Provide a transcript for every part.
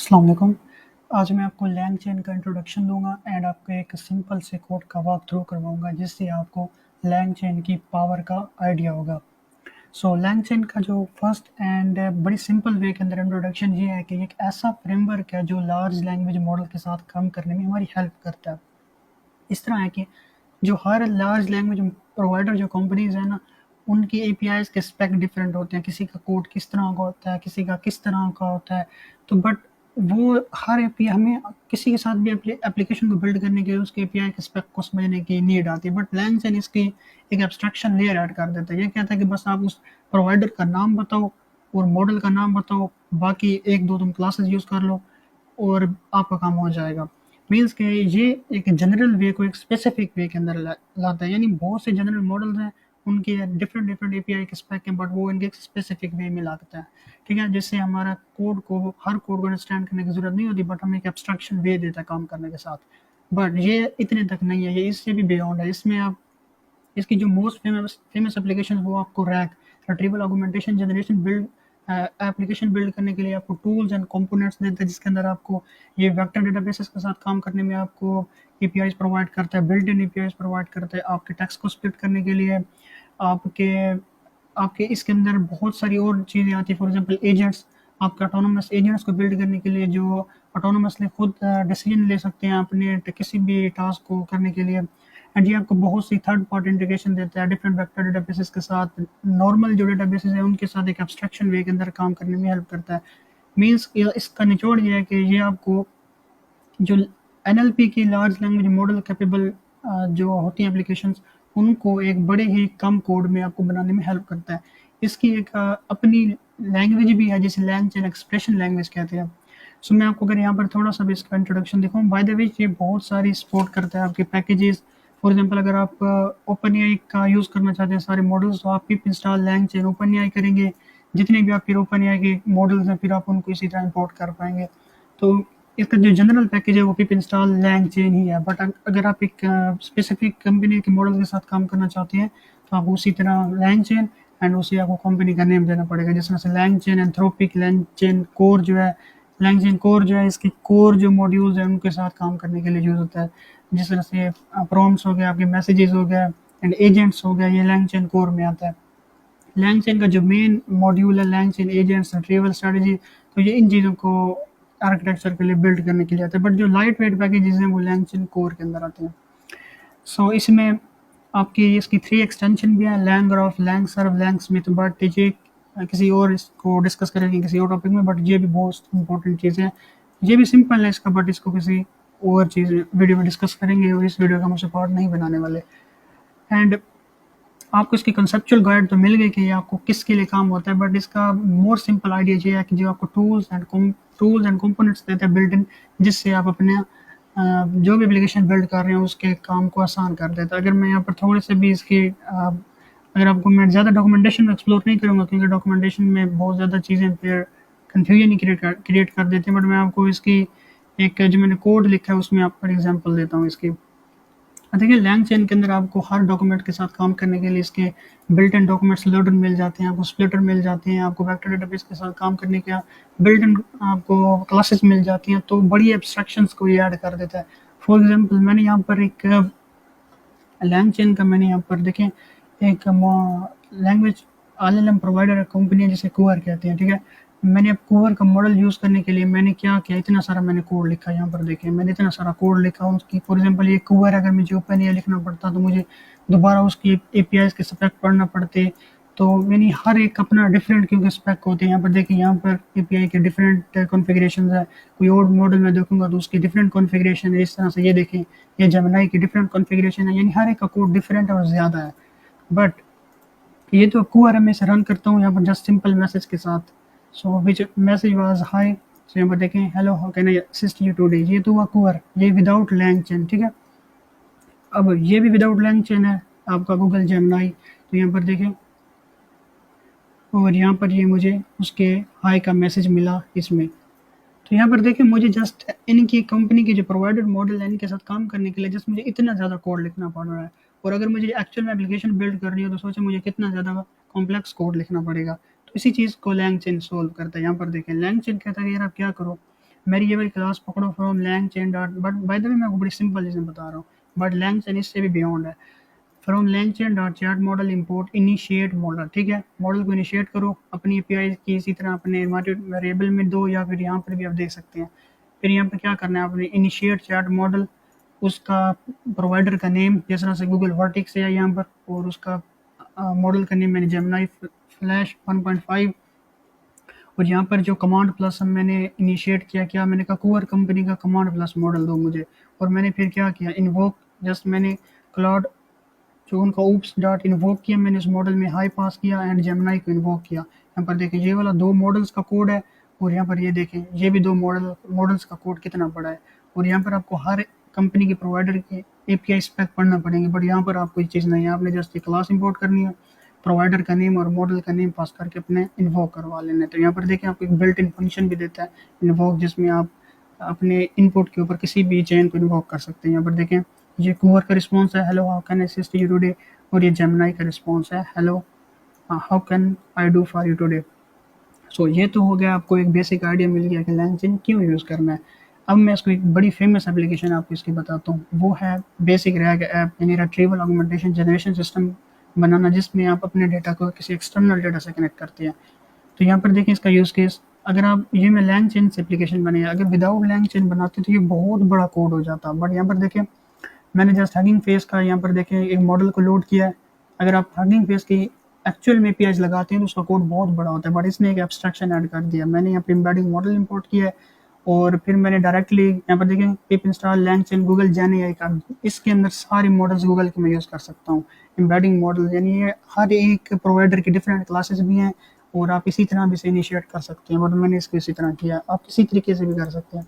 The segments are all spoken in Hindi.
अस्सलाम वालेकुम। आज मैं आपको लैंग चेन का इंट्रोडक्शन दूँगा एंड आपको एक सिंपल से कोड का वॉक थ्रू करवाऊँगा जिससे आपको लैंग चेन की पावर का आइडिया होगा। सो लैंग चेन का जो फर्स्ट एंड बड़ी सिंपल वे के अंदर इंट्रोडक्शन ये है कि एक ऐसा फ्रेमवर्क है जो लार्ज लैंग्वेज मॉडल के साथ काम करने में हमारी हेल्प करता है। इस तरह है कि जो हर लार्ज लैंग्वेज प्रोवाइडर जो कंपनीज़ हैं ना, उनकी एपीआईज़ के स्पेक डिफरेंट होते हैं। किसी का कोड किस तरह का होता है, किसी का किस तरह का होता है। तो बट वो हर एपीआई हमें किसी के साथ भी एप्लीकेशन को बिल्ड करने के लिए उसके एपीआई के स्पेक को समझने की नीड आती है। बट लैंग्वेज इसकी एक एब्स्ट्रैक्शन लेयर ऐड कर देता है। ये कहता है कि बस आप उस प्रोवाइडर का नाम बताओ और मॉडल का नाम बताओ, बाकी 1-2 तुम क्लासेस यूज़ कर लो और आपका काम हो जाएगा। मीन्स के ये एक जनरल वे को एक स्पेसिफिक वे के अंदर लाता है। यानी बहुत से जनरल मॉडल्स हैं, उनके डिफरेंट डिफरेंट एपीआई के स्पेक हैं, बट वो इनके एक स्पेसिफिक वे में लाता है। ठीक है, जिससे हमारा हर कोड को अंडरस्टैंड करने की जरूरत नहीं होती, बट हमें एक एब्स्ट्रैक्शन वे देता है काम करने के साथ। बट ये इतने तक नहीं है, ये इससे भी बियॉन्ड है। इसमें आप इसकी जो मोस्ट फेमस फेमस एप्लीकेशन वो आपको rack retrieval augmentation generation build application build करने के लिए आपको टूल्स एंड कंपोनेंट्स देता है, जिसके अंदर आपको ये वेक्टर डेटाबेसेस के साथ काम करने में आपको एपीआईज प्रोवाइड करता है, बिल्ट इन एपीआईज प्रोवाइड करता है आपके टेक्स्ट को स्प्लिट करने के लिए। आपके आपके इसके अंदर बहुत सारी और चीज़ें आती हैं, फॉर एग्जांपल एजेंट्स, आपके ऑटोनोमस एजेंट्स को बिल्ड करने के लिए जो ऑटोनोमसली खुद डिसीजन ले सकते हैं अपने किसी भी टास्क को करने के लिए। एंड ये आपको बहुत सी थर्ड पार्टी इंटीग्रेशन देता है डिफरेंट वेक्टर डेटाबेसेस के साथ। नॉर्मल जो डेटाबेसेस है उनके साथ एक एब्स्ट्रैक्शन वे के अंदर काम करने में हेल्प करता है। मीन्स इसका निचोड़ ये है कि ये आपको जो एनएलपी की लार्ज लैंग्वेज मॉडल कैपेबल जो होती हैं एप्लीकेशंस, उनको एक बड़े ही कम कोड में आपको बनाने में हेल्प करता है। इसकी एक अपनी लैंग्वेज भी है जिसे लैंग चेन एक्सप्रेशन लैंग्वेज कहते हैं। सो मैं आपको अगर यहाँ पर थोड़ा सा भी इसका इंट्रोडक्शन दिखाऊँ, बाय द वे ये बहुत सारी सपोर्ट करता है आपके पैकेजेस। फॉर एग्जांपल अगर आप ओपन एआई का यूज़ करना चाहते हैं सारे मॉडल्स, तो आप pip install LangChain OpenAI करेंगे। जितने भी आपके ओपन एआई के मॉडल्स हैं फिर आप उनको इसी तरह इंपोर्ट कर पाएंगे। तो इसका जो जनरल पैकेज है वो पिप इंस्टॉल लैंग चेन ही है। बट अगर आप एक स्पेसिफिक कंपनी के मॉडल के साथ काम करना चाहते हैं तो आप उसी तरह लैंग चेन एंड उसे आपको कंपनी का नेम देना पड़ेगा। जिस तरह से LangChain Anthropic, LangChain core जो है, लैंग चेन कोर जो है इसकी कोर जो मॉड्यूल्स हैं उनके साथ काम करने के लिए यूज़ होता है। जिस तरह से प्रॉम्प्ट्स हो गए, आपके मैसेजेस हो गए एंड एजेंट्स हो गए, ये लैंग चेन कोर में आता है। लैंग चेन का जो मेन मॉड्यूल है LangChain agents retrieval strategy, तो ये इन चीज़ों को आर्किटेक्चर के लिए बिल्ड करने के लिए आता है। बट जो लाइट वेट पैकेजेस हैं वो लैंग चेन कोर के अंदर आते हैं। सो इसमें आपकी इसकी 3 एक्सटेंशन भी है, LangGraph, LangServe, LangSmith. But ये किसी और इसको डिस्कस करेंगे किसी और टॉपिक में, बट ये भी बहुत इंपॉर्टेंट चीज़ है। ये भी सिंपल है इसका, बट इसको किसी और चीज़ वीडियो में डिस्कस करेंगे और इस वीडियो का हम पार्ट नहीं बनाने वाले। एंड आपको इसकी कंसेप्चुअल गाइड तो मिल गई कि ये आपको किसके लिए काम होता है, बट इसका मोर सिंपल आइडिया ये है कि जो आपको टूल्स एंड कंपोनेंट्स देते हैं बिल्ट इन, जिससे आप अपने जो भी एप्लीकेशन बिल्ड कर रहे हैं उसके काम को आसान कर देता है। अगर मैं यहाँ पर थोड़े से भी इसकी अगर आपको मैं ज़्यादा डॉक्यूमेंटेशन में एक्सप्लोर नहीं करूँगा क्योंकि डॉक्यूमेंटेशन में बहुत ज़्यादा चीज़ें फिर कन्फ्यूजन ही क्रिएट कर देते हैं। बट मैं आपको इसकी एक जो मैंने कोड लिखा है उसमें आपको एग्जाम्पल देता हूँ इसकी। देखिए लैंग चेन के अंदर आपको हर डॉक्यूमेंट के साथ काम करने के लिए इसके बिल्ट इन डॉक्यूमेंट्स लोडर मिल जाते हैं, आपको स्प्लिटर मिल जाते हैं, आपको वेक्टर डेटाबेस के साथ काम करने के बिल्ट इन आपको क्लासेस मिल जाती हैं। तो बड़ी एब्स्ट्रैक्शंस को ये ऐड कर देता है। फॉर एग्जांपल मैंने यहाँ पर एक लैंग चेन का मैंने यहाँ पर देखें एक लैंग्वेज एलएलएम प्रोवाइडर कंपनी है जिसे कुवर कहते हैं। ठीक है, मैंने अब कुवर का मॉडल यूज़ करने के लिए मैंने क्या किया, इतना सारा मैंने कोड लिखा। यहाँ पर देखें मैंने इतना सारा कोड लिखा उसकी। फॉर एग्जांपल ये कुवर अगर मुझे ओपन एआई लिखना पड़ता तो मुझे दोबारा उसकी एपीआईज के स्पेक पढ़ना पड़ते। तो मैंने हर एक अपना डिफरेंट क्योंकि स्पेक होते हैं। यहाँ पर देखिए यहाँ पर एपीआई के डिफरेंट कॉन्फ़िगरेशंस है। कोई और मॉडल में देखूंगा तो उसकी डिफरेंट कॉन्फ़िगरेशन है। इस तरह से ये देखें ये जेमिनी की डिफरेंट कॉन्फ़िगरेशन है, यानी हर एक का कोड डिफरेंट और ज़्यादा है। बट ये जो कुवर मैं इसे रन करता हूँ यहाँ पर जस्ट सिंपल मैसेज के साथ। सो विच मैसेज वाज हाय। सो यहाँ पर देखें hello how can I assist you today, ये तो हुआ कुवर, ये विदाउट लैंग चेन। ठीक है, अब ये भी विदाउट लैंग चेन है आपका गूगल जेमिनी। तो यहाँ पर देखें और यहाँ पर ये मुझे उसके हाय का मैसेज मिला इसमें। तो यहाँ पर देखें मुझे जस्ट इनकी कंपनी के जो प्रोवाइडेड मॉडल है इनके साथ काम करने के लिए जस्ट मुझे इतना ज़्यादा कोड लिखना पड़ रहा है। और अगर मुझे एक्चुअल में एप्लीकेशन बिल्ड करनी हो तो सोचें मुझे कितना ज़्यादा कॉम्प्लेक्स कोड लिखना पड़ेगा। तो इसी चीज़ को लैंग चेन सोल्व करता है। यहाँ पर देखें लैंग चेन कहता है कि यार आप क्या करो, मेरी ये वाली क्लास पकड़ो from LangChain dot, but by the way मैं आपको बड़ी सिंपल चीज़ें बता रहा हूँ, बट LangChain इससे भी बियॉन्ड है। From LangChain dot chat model import initiate model, ठीक है, मॉडल को इनिशिएट करो अपनी API की, इसी तरह अपने वेरिएबल में दो, या फिर यहाँ पर भी आप देख सकते हैं। फिर यहाँ पर क्या करना है, आपने इनिशिएट चैट मॉडल, उसका प्रोवाइडर का नेम, जिस तरह से गूगल वर्टिक्स है यहाँ पर, और उसका मॉडल का नेम मैंने जेमिनी फ्लैश 1.5, और यहाँ पर जो कमांड प्लस मैंने इनिशिएट किया, क्या मैंने कहा कूवर कंपनी का कमांड प्लस मॉडल दो मुझे, और मैंने फिर क्या किया, इन्वोक, जस्ट मैंने क्लाउड जो उनका ऊप्स डॉट इन्वोक किया, मैंने इस मॉडल में हाई पास किया एंड जेमिनी को इन्वोक किया। यहाँ पर देखें ये वाला दो मॉडल्स का कोड है, और यहाँ पर ये देखें ये भी दो मॉडल्स का कोड कितना बड़ा है, और यहाँ पर आपको हर कंपनी के प्रोवाइडर के API स्पेक पढ़ना पड़ेंगे, बट यहाँ पर आपको ये चीज़ नहीं है, आपने जस्ट ये क्लास इंपोर्ट करनी है, प्रोवाइडर का नेम और मॉडल का नेम पास करके अपने इन्वोक करवा लेना है। तो यहाँ पर देखें आपको एक बिल्ट इन फंक्शन भी देता है इन्वोक, जिसमें आप अपने इनपुट के ऊपर किसी भी चेन को इन्वोक कर सकते हैं। यहाँ पर देखें ये कूवर का रिस्पॉन्स है, hello how can I assist you today, और ये जेमिनी का रिस्पॉन्स है, hello how can I do for you today. So ये तो हो गया, आपको एक बेसिक आइडिया मिल गया कि LangChain क्यों यूज़ करना है। अब मैं इसको एक बड़ी फेमस एप्लीकेशन आपको इसकी बताता हूँ, वो है बेसिक रैग ऐप, यानी रिट्रीवल ऑगमेंटेशन जनरेशन सिस्टम बनाना, जिसमें आप अपने डेटा को किसी एक्सटर्नल डेटा से कनेक्ट करते हैं। तो यहाँ पर देखें इसका यूज़ केस, अगर आप ये मैं LangChain से एप्लीकेशन बनाई, अगर विदाउट LangChain बनाते तो ये बहुत बड़ा कोड हो जाता, बट यहाँ पर देखें मैंने जस्ट हगिंग फेस का यहाँ पर देखें एक मॉडल को लोड किया है। अगर आप हगिंग फेस की एक्चुअल में APIs लगाते हैं तो उसका कोड बहुत बड़ा होता है, बट इसने एक एब्स्ट्रैक्शन ऐड कर दिया। मैंने यहाँ पर एम्बेडिंग मॉडल इंपोर्ट किया है, और फिर मैंने डायरेक्टली यहाँ पर देखें पिप इंस्टॉल LangChain गूगल जेन का, इसके अंदर सारे मॉडल्स गूगल के मैं यूज़ कर सकता हूँ। एम्बेडिंग मॉडल यानी ये हर एक प्रोवाइडर की डिफरेंट क्लासेस भी हैं, और आप इसी तरह भी इसे इनिशिएट कर सकते हैं, बट मैंने इसको इसी तरह किया, आप किसी तरीके से भी कर सकते हैं।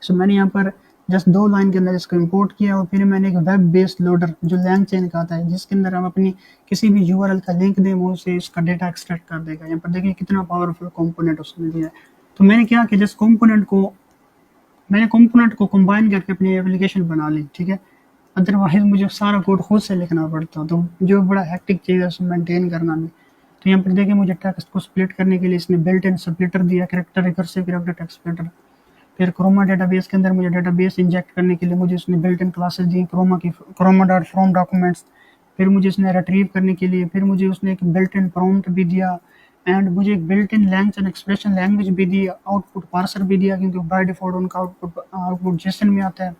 सो मैंने यहाँ पर जस्ट 2 लाइन के अंदर इसको इंपोर्ट किया, और फिर मैंने एक वेब बेस्ड लोडर जो LangChain का आता है, जिसके अंदर हम अपनी किसी भी URL का लिंक दें, वो उसे इसका डेटा एक्सट्रैक्ट कर देगा। यहाँ पर देखिए कितना पावरफुल कंपोनेंट उसने दिया है। तो मैंने क्या किया, जस्ट कंपोनेंट को कंबाइन करके अपनी एप्लीकेशन बना ली, ठीक है। अदरवाइज मुझे सारा कोड खुद से लिखना पड़ता, तो जो बड़ा हेक्टिक चीज़ है उसको मेंटेन करना में। तो यहाँ पर देखिए मुझे टेक्स्ट को स्प्लिट करने के लिए इसने बिल्ट इन स्प्लिटर दिया, character recursive character text splitter. फिर क्रोमा डेटाबेस के अंदर मुझे डेटाबेस इंजेक्ट करने के लिए मुझे उसने बिल्ट इन क्लासेस दी, क्रोमा डॉट फ्रॉम डॉक्यूमेंट्स। फिर मुझे उसने रिट्रीव करने के लिए फिर मुझे उसने एक बिल्ट इन प्रॉम्प्ट भी दिया, एंड मुझे एक built in LangChain expression language भी दी, आउटपुट पार्सर भी दिया, क्योंकि बाय डिफॉल्ट उनका आउटपुट JSON में आता है।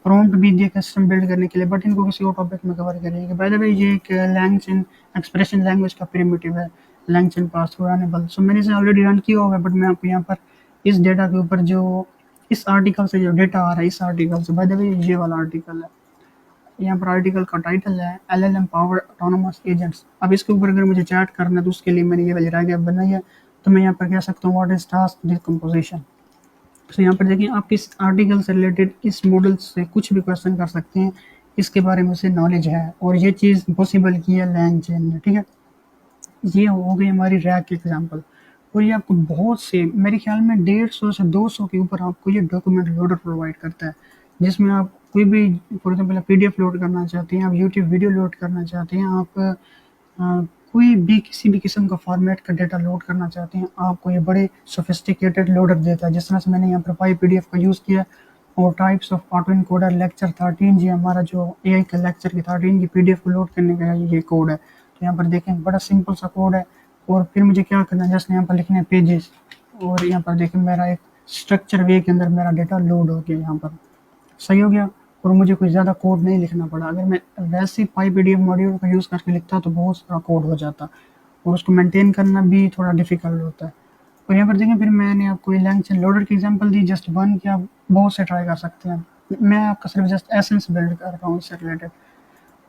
प्रॉम्प्ट भी दिया कस्टम बिल्ड करने के लिए, बट इनको किसी और टॉपिक में कवर करेंगे। बाय द वे ये एक LangChain एक्सप्रेशन लैंग्वेज का प्रिमिटिव है, LangChain पास थ्रू रनेबल। सो मैंने इसे ऑलरेडी रन किया हुआ है, बट मैं आपको यहाँ पर इस डेटा के ऊपर जो इस आर्टिकल से जो डेटा आ रहा है, इस आर्टिकल से, बाय द वे ये वाला आर्टिकल है, यहाँ पर आर्टिकल का टाइटल है LLM पावर ऑटोनोमस एजेंट्स। अब इसके ऊपर अगर मुझे चैट करना है तो उसके लिए मैंने ये वाली रैग ऐप बनाई है। तो मैं यहाँ पर कह सकता हूँ व्हाट इज टास्क डिकम्पोजिशन। तो यहाँ पर देखिए आप इस आर्टिकल से रिलेटेड इस मॉडल से कुछ भी क्वेश्चन कर सकते हैं, इसके बारे में उसे नॉलेज है, और ये चीज़ पॉसिबल की है LangChain ने, ठीक है। ये हो गई हमारी रैग की एग्जांपल। और ये आपको बहुत से, मेरे ख्याल में 150 से 200 के ऊपर आपको ये डॉक्यूमेंट लोडर प्रोवाइड करता है, जिसमें आप कोई भी फॉर एग्जाम्पल PDF लोड करना चाहते हैं, आप यूट्यूब वीडियो लोड करना चाहते हैं, आप कोई भी किसी भी किस्म का फॉर्मेट का डेटा लोड करना चाहते हैं, आपको ये बड़े सोफिस्टिकेटेड लोडर देता है। जिस तरह से मैंने यहाँ पर PDF का यूज़ किया, और types of auto encoder lecture 13, ये हमारा जो AI का लेक्चर की 13 की PDF को लोड करने का ये कोड है। तो यहाँ पर देखें बड़ा सिंपल सा कोड है, और फिर मुझे क्या करना है, जस्ट यहाँ पर लिखना है पेजेस, और यहाँ पर देखें मेरा एक स्ट्रक्चर वे के अंदर मेरा डेटा लोड हो गया, यहाँ पर सही हो गया, और मुझे कोई ज़्यादा कोड नहीं लिखना पड़ा। अगर मैं वैसे PyPDF मॉड्यूल का यूज़ करके लिखता तो बहुत सारा कोड हो जाता, और उसको मेंटेन करना भी थोड़ा डिफिकल्ट होता है। और यहाँ पर देखें फिर मैंने आपको LangChain लोडर की एग्जांपल दी, जस्ट वन की, आप बहुत से ट्राई कर सकते हैं। मैं आपका सिर्फ जस्ट एसेंस बिल्ड कर रहा हूँ इससे रिलेटेड।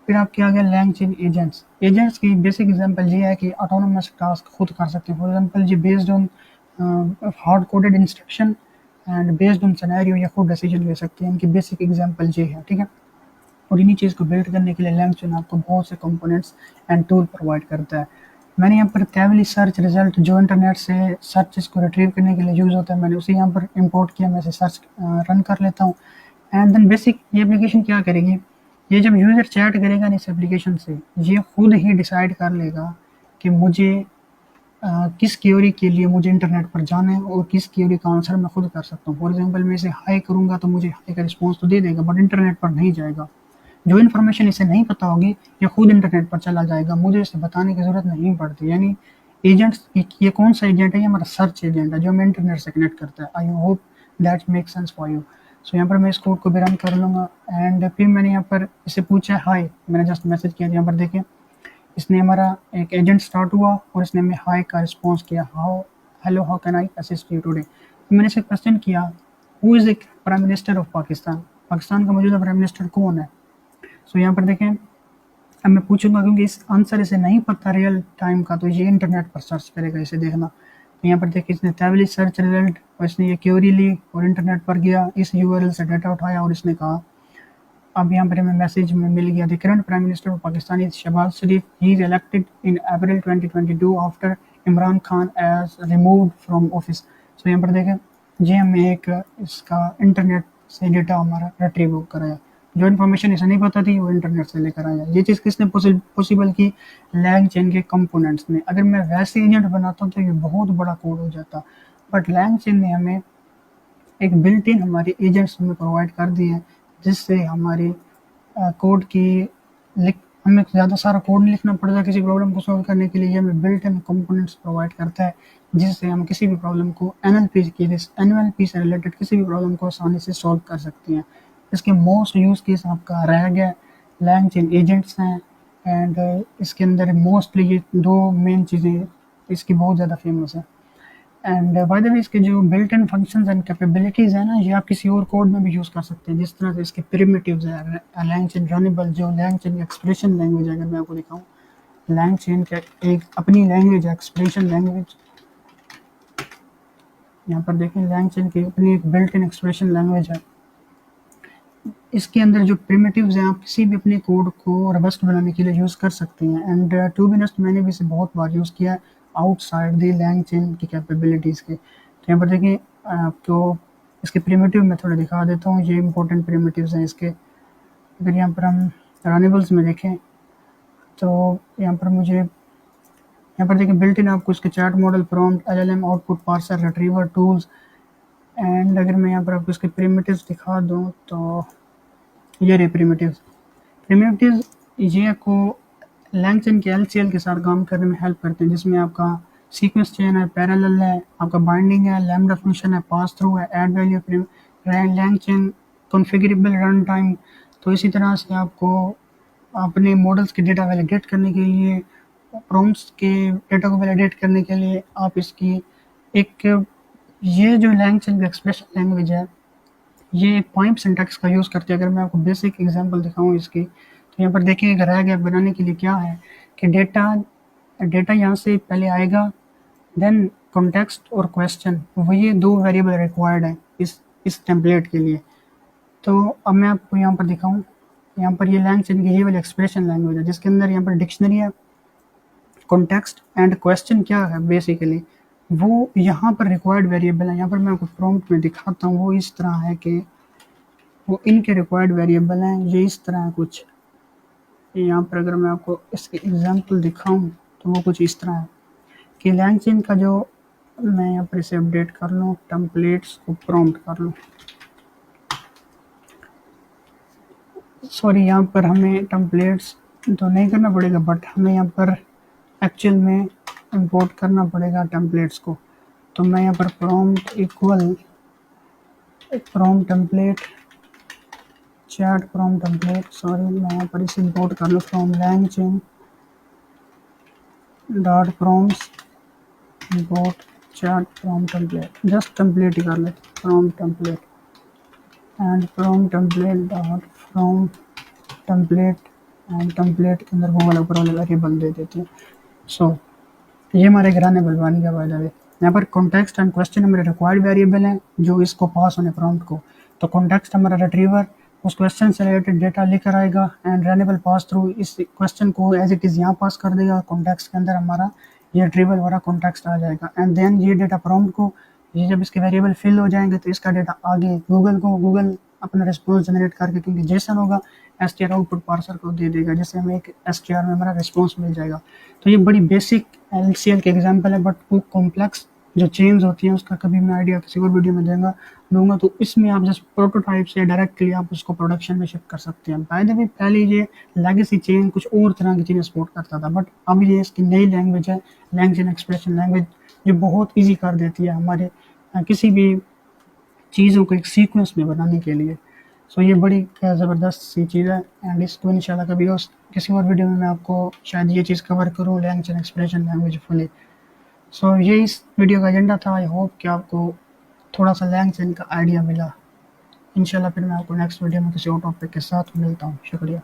फिर आपके आ गया LangChain एजेंट्स की बेसिक एग्जांपल ये है कि ऑटोनोमस टास्क खुद कर सकते हैं। फॉर एग्जांपल ये based on hard coded instruction and based on scenario या खुद डिसीजन ले सकते हैं। इनकी बेसिक एग्जांपल ये है, ठीक है। और इन्हीं चीज़ को बिल्ड करने के लिए LangChain आपको बहुत से कंपोनेंट्स एंड टूल प्रोवाइड करता है। मैंने यहाँ पर कैवली सर्च रिजल्ट जो इंटरनेट से सर्च को रिट्रीव करने के लिए यूज़ होता है, मैंने उसे यहाँ पर इंपोर्ट किया, मैं इसे सर्च रन कर लेता हूँ। एंड देन बेसिक ये एप्लीकेशन क्या करेगी, ये जब यूज़र चैट करेगा ना इस एप्लीकेशन से, ये खुद ही डिसाइड कर लेगा कि मुझे किस क्वेरी के लिए मुझे इंटरनेट पर जाना है और किस क्वेरी का आंसर मैं खुद कर सकता हूँ। फॉर एग्जांपल मैं इसे हाई करूँगा तो मुझे हाई का रिस्पॉन्स तो दे देगा, बट इंटरनेट पर नहीं जाएगा। जो इन्फॉर्मेशन इसे नहीं पता होगी ये खुद इंटरनेट पर चला जाएगा, मुझे इसे बताने की ज़रूरत नहीं पड़ती। यानी एजेंट्स, ये कौन सा एजेंट है? ये हमारा सर्च एजेंट है जो हमें इंटरनेट से कनेक्ट करता है। I hope that make sense for you. So यहाँ पर मैं इस कोड को भी रन कर लूँगा एंड फिर मैंने यहाँ पर इसे पूछा है हाई, मैंने जस्ट मैसेज किया। यहाँ पर देखें इसने हमारा एक एजेंट स्टार्ट हुआ और इसने हमें हाई का रिस्पॉन्स किया, how hello how can I assist you today. तो मैंने इसे क्वेश्चन किया, who is the prime minister of Pakistan, Pakistan का मौजूदा प्राइम मिनिस्टर कौन है। सो यहाँ पर देखें अब मैं पूछूंगा, क्योंकि इस आंसर इसे नहीं पता रियल टाइम का, तो ये इंटरनेट पर सर्च करेगा इसे देखना। तो यहाँ पर देखिए इसने तैवली सर्च रिजल्ट और इसने ये क्वेरी ली और इंटरनेट पर गया, इस यूआरएल से डाटा उठाया और इसने कहा, अब यहाँ पर हमें मैसेज में मिल गया, the current prime minister of Pakistan is Shehbaz Sharif, he is elected in April 2022 after Imran Khan as removed from office. So यहाँ पर देखें ये हमें एक इसका इंटरनेट से डेटा हमारा रिट्रीव कराया, जो इन्फॉर्मेशन इसे नहीं पता थी वो इंटरनेट से लेकर आया। ये चीज़ किसने पॉसिबल की? लैंग चेन के कंपोनेंट्स ने। अगर मैं वैसे एजेंट बनाता तो ये बहुत बड़ा कोड हो जाता, बट लैंग चेन ने हमें एक बिल्ट इन हमारे एजेंट्स हमें प्रोवाइड कर दिए हैं, जिससे हमारी कोड की हमें ज़्यादा सारा कोड नहीं लिखना पड़ता किसी प्रॉब्लम को सॉल्व करने के लिए। ये हमें बिल्ट इन कंपोनेंट्स प्रोवाइड करता है, जिससे हम किसी भी प्रॉब्लम को एनएलपी से रिलेटेड किसी भी प्रॉब्लम को आसानी से सॉल्व कर सकते हैं। इसके मोस्ट यूज़ केस आपका रह गया लैंग चेन एजेंट्स हैं, एंड इसके अंदर मोस्टली ये दो मेन चीज़ें इसकी बहुत ज़्यादा फेमस है। एंड बाय द वे इसके जो built in functions and capabilities है ना, ये आप किसी और कोड में भी यूज़ कर सकते हैं। जिस तरह से इसके प्रिमिटिव्स है, लैंग चेन रनेबल, जो लैंग चेन एक्सप्रेशन लैंग्वेज है, अगर मैं आपको दिखाऊं लैंग चेन का एक अपनी लैंग्वेज है, एक्सप्रेशन लैंग्वेज। यहाँ पर देखें लैंग चेन की अपनी एक बिल्ट इन एक्सप्रेशन लैंग्वेज है। इसके अंदर जो प्रिमिटिव्स हैं आप किसी भी अपने कोड को रोबस्ट बनाने के लिए यूज़ कर सकते हैं। एंड टू बी ऑनेस्ट मैंने भी इसे बहुत बार यूज़ किया है आउटसाइड द लैंग चेन की कैपेबिलिटीज़ के। तो यहाँ पर देखिए आपको इसके प्रिमिटिव मैं थोड़ा दिखा देता हूँ, ये इंपॉर्टेंट प्रिमिटिव्स हैं इसके। अगर यहाँ पर हम रनेबल्स में देखें तो यहाँ पर मुझे यहाँ पर देखिए बिल्ट इन आपको इसके chat model, prompt, LLM, output parser, retriever tools. And अगर मैं यहाँ पर आपको इसके प्रिमिटिव्स दिखा दूँ तो ये रहे प्रिमिटिव्स ये आपको लैंग चेन के एलसीएल के साथ काम करने में हेल्प करते हैं, जिसमें आपका सीक्वेंस चेन है, पैरेलल है, आपका बाइंडिंग है, लैम्डा फंक्शन है, पास थ्रू है, add value, LangChain configurable run time. तो इसी तरह से आपको अपने मॉडल्स के डेटा वैलिडेट करने के लिए, प्रॉम्प्ट्स के डेटा को वैलिडेट करने के लिए आप इसकी एक ये जो लैंग चेन का एक्सप्रेशन लैंग्वेज है ये पॉइंट सिंटैक्स का यूज़ करते हैं। अगर मैं आपको बेसिक एग्जांपल दिखाऊं इसकी, तो यहाँ पर देखिए एक रह गया बनाने के लिए क्या है कि डेटा यहाँ से पहले आएगा, देन कॉन्टेक्स्ट और क्वेश्चन, वो ये दो वेरिएबल रिक्वायर्ड है इस टेम्पलेट के लिए। तो अब मैं आपको यहाँ पर दिखाऊं, यहाँ पर ये लैंग चेन की ये वाली एक्सप्रेशन लैंग्वेज है, जिसके अंदर यहाँ पर डिक्शनरी है, कॉन्टेक्स्ट एंड क्वेश्चन क्या है बेसिकली वो यहाँ पर रिक्वायर्ड वेरिएबल है। यहाँ पर मैं आपको प्रॉम्प्ट में दिखाता हूँ, वो इस तरह है कि वो इनके रिक्वायर्ड वेरिएबल हैं, ये इस तरह है कुछ। यहाँ पर अगर मैं आपको इसके एग्जांपल दिखाऊं तो वो कुछ इस तरह है कि लैंग चेन का जो मैं यहाँ पर इसे अपडेट कर लूँ, टेम्पलेट्स को प्रॉम्प्ट कर लूँ, सॉरी यहाँ पर हमें टेम्पलेट्स तो नहीं करना पड़ेगा, बट हमें यहाँ पर एक्चुअल में इंपोर्ट करना पड़ेगा टेम्पलेट्स को। तो मैं यहाँ पर prompt equal prompt template chat prompt template, sorry मैं यहाँ पर इसे इंपोर्ट कर लूँ from LangChain dot prompts import chat prompt template, just template ही कर ले, prompt template and prompt template dot from template and template के अंदर वो वाला ऊपर वाला वेरिएबल दे देते हैं। सो ये हमारे रनेबल बन गया बाय द वे। यहाँ पर कॉन्टेक्स्ट एंड क्वेश्चन हमारे रिक्वायर्ड वेरिएबल हैं जो इसको पास होने प्रॉम्प्ट को। तो कॉन्टेक्स्ट हमारा रिट्रीवर उस क्वेश्चन से रिलेटेड डेटा लेकर आएगा एंड रनेबल पास थ्रू इस क्वेश्चन को एज इट इज़ यहाँ पास कर देगा, कॉन्टेक्स्ट के अंदर हमारा ये रिट्रीवल वाला कॉन्टेक्स्ट आ जाएगा। एंड देन ये डेटा प्रॉम्प्ट को, ये जब इसके वेरिएबल फिल हो जाएंगे तो इसका डेटा आगे गूगल अपना रिस्पॉन्स जनरेट करके, क्योंकि जेसन होगा, str आउटपुट पार्सर को दे देगा, जिससे हमें एक str में हमारा रिस्पॉन्स मिल जाएगा। तो ये बड़ी बेसिक LCL के एग्जाम्पल है, बट वो कॉम्प्लेक्स जो चेन्स होती हैं उसका कभी मैं आइडिया किसी और वीडियो में दूंगा। तो इसमें आप जस्ट प्रोटोटाइप से डायरेक्टली आप उसको प्रोडक्शन में शिफ्ट कर सकते हैं। बाय द वे पहले ये लेगेसी चेन कुछ और तरह की चीज़ें सपोर्ट करता था, बट अब ये इसकी नई लैंग्वेज है, लैंगचेन एक्सप्रेशन लैंग्वेज, जो बहुत ईजी कर देती है हमारे किसी भी चीज़ों को एक सीक्वेंस में बनाने के लिए। सो ये बड़ी ज़बरदस्त सी चीज़ है, एंड इसको इंशाल्लाह कभी और किसी और वीडियो में मैं आपको शायद ये चीज़ कवर करूँ, लैंग्वेज एक्सप्रेशन लैंग्वेज फुली। सो ये इस वीडियो का एजेंडा था। आई होप कि आपको थोड़ा सा लैंग्वेज का आइडिया मिला। इंशाल्लाह फिर मैं आपको नेक्स्ट वीडियो में किसी और टॉपिक के साथ मिलता हूँ। शुक्रिया।